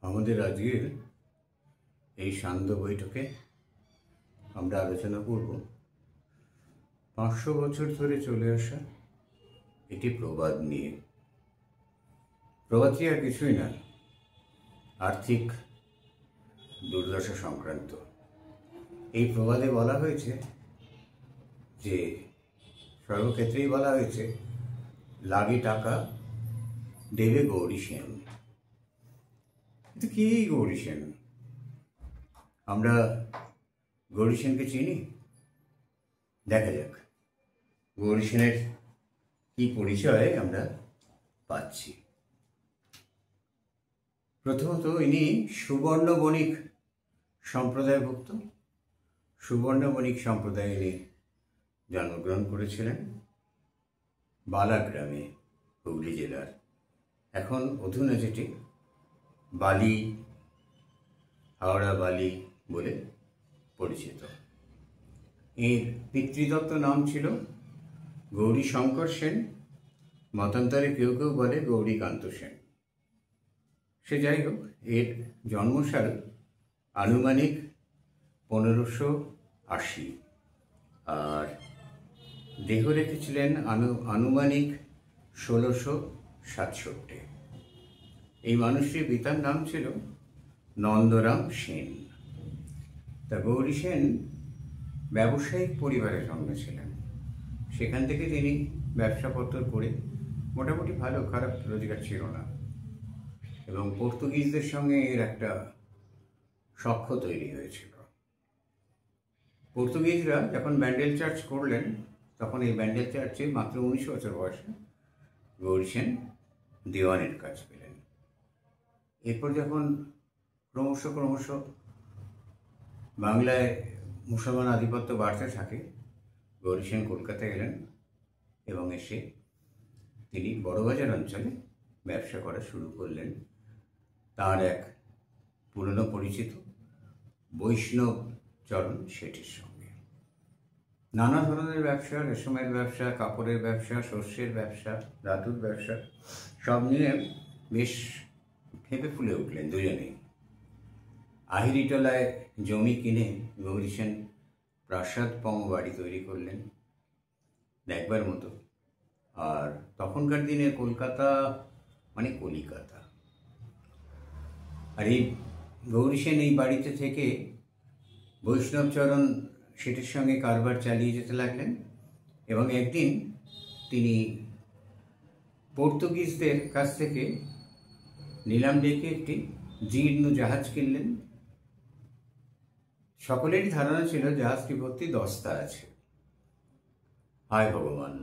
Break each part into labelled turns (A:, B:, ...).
A: আমাদের আজকের এই সান্ধ্য বৈঠকে আমরা আলোচনা করব 500 বছর ধরে চলে আসা এটি প্রবাদ নিয়ে। প্রবাদটি আর কিছুই না, আর্থিক দুর্দশা সংক্রান্ত। এই প্রবাদে বলা হয়েছে যে, সর্বক্ষেত্রেই বলা হয়েছে, লাগে টাকা দেবে গৌরী সেন। কিন্তু কি গৌরী সেন? আমরা গৌরী সেনকে চিনি? দেখা যাক গৌরী সেনের কি পরিচয় আমরা পাচ্ছি। প্রথমত, ইনি সুবর্ণ বণিক সম্প্রদায়ভুক্ত। সুবর্ণ বণিক সম্প্রদায়ে ইনি জন্মগ্রহণ করেছিলেন বালা গ্রামে, হুগলি জেলার, এখন অধুনা যেটি বালি, হাওড়া বালি বলে পরিচিত। এর পিতৃদত্ত নাম ছিল গৌরী শঙ্কর সেন, মতান্তরে কেউ কেউ বলে গৌরীকান্ত সেন। সে যাই হোক, এর জন্মসাল আনুমানিক 1580, আর দেহ রেখেছিলেন আনুমানিক 1667। এই মানুষটির পিতার নাম ছিল নন্দরাম সেন। তা গৌরী সেন ব্যবসায়িক পরিবারে জন্মেছিলেন। সেখান থেকে তিনি ব্যবসাপত্র করে মোটামুটি ভালো, খারাপ রোজগার ছিল না, এবং পর্তুগিজদের সঙ্গে এর একটা সখ্য তৈরি হয়েছিল। পর্তুগিজরা যখন ব্যান্ডেল চার্চ করলেন, তখন এই ব্যান্ডেল চার্চে মাত্র 19 বছর বয়সে গৌরী সেন দেওয়ানের কাজ পেলেন। এরপর যখন ক্রমশ বাংলায় মুসলমান আধিপত্য বাড়তে থাকে, গৌরী সেন কলকাতায় এলেন এবং এসে তিনি বড়বাজার অঞ্চলে ব্যবসা করা শুরু করলেন তার এক পুরনো পরিচিত বৈষ্ণব চরণ শেঠের সঙ্গে। নানা ধরনের ব্যবসা, রেশমের ব্যবসা, কাপড়ের ব্যবসা, শস্যের ব্যবসা, ধাতুর ব্যবসা, সব নিয়ে বেশ ফেঁপে ফুলে উঠলেন দুজনেই। আহিরিটোলায় জমি কিনে গৌরী সেন প্রাসাদপম বাড়ি তৈরি করলেন দেখবার মতো। আর তখনকার দিনে কলকাতা মানে কলিকাতা। আর এই গৌরী সেন এই বাড়িতে থেকে বৈষ্ণবচরণ শেঠের সঙ্গে কারবার চালিয়ে যেতে লাগলেন, এবং একদিন তিনি পর্তুগিজদের কাছ থেকে নিলাম ডেকে একটি জীর্ণ জাহাজ কিনলেন। সকলেরই ধারণা ছিল জাহাজটি ভর্তি দস্তা আছে। হায় ভগবান,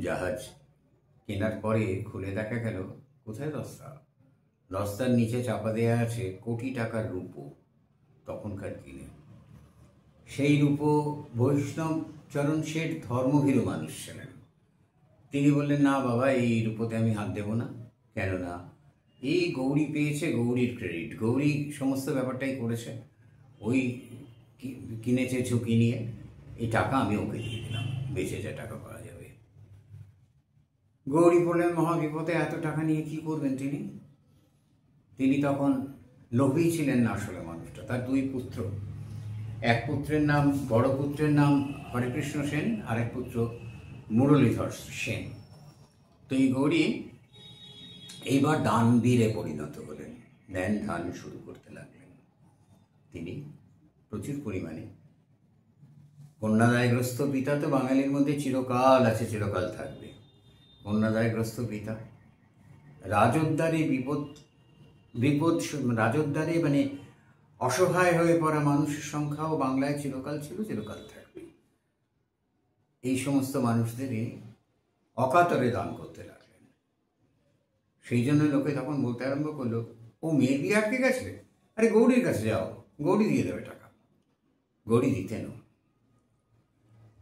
A: জাহাজ কেনার পরে খুলে দেখা গেল কোথায় দস্তা? দস্তার নিচে চাপা দেওয়া আছে কোটি টাকার রূপো। তখনকার দিনে সেই রূপো বৈষ্ণব চরণ শেঠ ধর্মভীরু মানুষ ছিলেন। তিনি বললেন, না বাবা, এই রূপোতে আমি হাত দেব না। কেননা এই গৌরী পেয়েছে, গৌরীর ক্রেডিট, গৌরী সমস্ত ব্যাপারটাই করেছে, ওই কিনেছে ঝুঁকি নিয়ে, এই টাকা আমি ওকে দিয়ে দিলাম, বেঁচে যা টাকা পাওয়া যাবে। গৌরী বললেন, মহাবিপদে, এত টাকা নিয়ে কি করবেন তিনি? তিনি তখন লোভী ছিলেন না আসলে মানুষটা। তার দুই পুত্র, এক পুত্রের নাম, বড় পুত্রের নাম হরেকৃষ্ণ সেন, আরেক পুত্র মুরলীধর সেন। তো এই গৌরী এইবার দানবীরে পরিণত হলেন, ধ্যান ধান শুরু করতে লাগলেন। তিনি প্রচুর পরিমাণে কন্যাদায়গ্রস্ত পিতা তো বাঙালির মধ্যে চিরকাল আছে, চিরকাল থাকবে। কন্যাদায়গ্রস্ত পিতা, রাজোদ্ধারে রাজোদ্ধারে মানে অসহায় হয়ে পড়া মানুষের সংখ্যাও বাংলায় চিরকাল ছিল, চিরকাল থাকবে। এই সমস্ত মানুষদেরই অকাতরে দান করতে লাগলেন। সেই জন্য লোকে তখন বলতে আরম্ভ করলো, ও মেয়ের বিয়ে আটকে গেছে, আরে গৌরীর কাছে যাও, গৌরী দিয়ে দেবে টাকা। গৌরী দিতেন।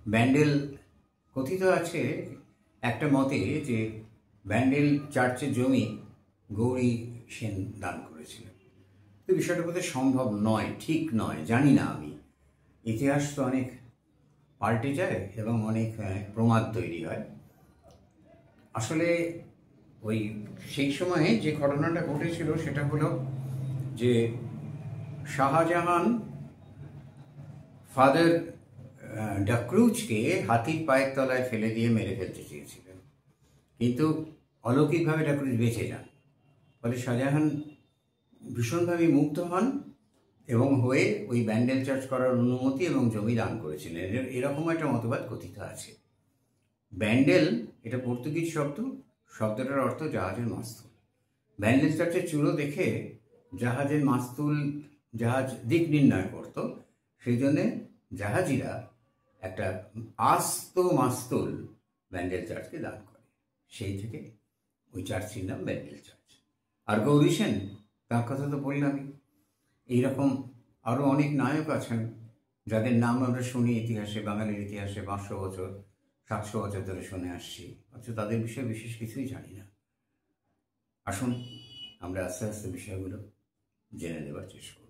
A: ব্যান্ডেল কথিত আছে একটা মতে যে ব্যান্ডেল চার্চের জমি গৌরী সেন দান করেছিলেন। তো বিষয়টা বোধহয় সম্ভব নয়, ঠিক নয়, জানি না আমি। ইতিহাস তো অনেক পাল্টে যায় এবং অনেক প্রমাদ তৈরি হয়। আসলে ওই সেই সময়ে যে ঘটনাটা ঘটেছিল সেটা হলো যে শাহজাহান ফাদার ডাকরুজকে হাতির পায়ের তলায় ফেলে দিয়ে মেরে ফেলতে চেয়েছিলেন, কিন্তু অলৌকিকভাবে ডাকরুজ বেঁচে যান। ফলে শাহজাহান ভীষণভাবে মুগ্ধ হন এবং হয়ে ওই ব্যান্ডেল চার্চ করার অনুমতি এবং জমি দান করেছিলেন। এরকম একটা মতবাদ কথিত আছে। ব্যান্ডেল এটা পর্তুগিজ শব্দ, শব্দটার অর্থ জাহাজের মাস্তুল। ব্যান্ডেল চার্চের চূড়ো দেখে জাহাজের মাস্তুল, জাহাজ দিক নির্ণয় করত, সেই জন্যে জাহাজিরা একটা আস্ত মাস্তুল ব্যান্ডেল চার্চকে দান করে। সেই থেকে ওই চার্চটির নাম ব্যান্ডেল চার্চ। আর গৌরী সেন, তার কথা তো বললামই। এইরকম আরও অনেক নায়ক আছেন যাদের নাম আমরা শুনি ইতিহাসে, বাঙালির ইতিহাসে 500 বছর 700 বছর ধরে শুনে আসছি, অথচ তাদের বিষয়ে বিশেষ কিছুই জানি না। আসুন আমরা আস্তে আস্তে বিষয়গুলো জেনে নেবার চেষ্টা করি।